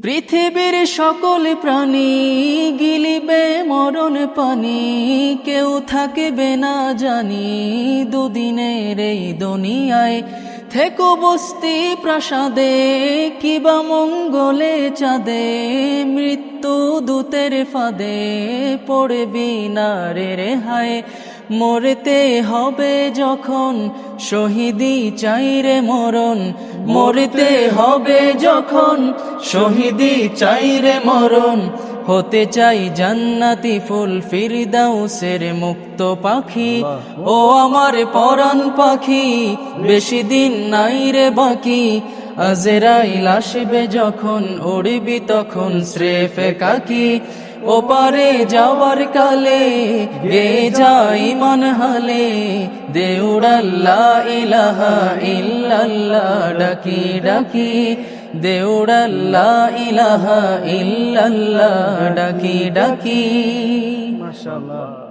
পৃথিবীর সকল প্রাণী গিলিবে মরণ পানি, কেউ থাকবে না জানি দুদিনের এই দুনিয়ায়। থেকো বস্তি প্রাসাদে কিবা মঙ্গলে চাঁদে, মৃত্যু দূতের ফাঁদে পড়বি না রে রেহায়। মরতে হবে যখন শহীদি চাই রে মরণ, মরতে হবে যখন শহীদি চাই রে মরণ। হতে চাই জান্নাতি ফুল ফিরদাউসের মুক্ত পাখি, ও আমার পরাণ পাখি বেশি দিন নাই রে বাকি। আজরাইল আসবে যখন উড়বি তখন স্রেফ একাকী, ওপারে যাওয়ার কালে গে যাই মন হালে। দেউড়াল লা ইলাহা ইল্লাল্লাহ ডাকি ডাকি, দেউড়াল লা ইলাহা ইল্লাল্লাহ ডাকি ডাকি। মাশাআল্লাহ।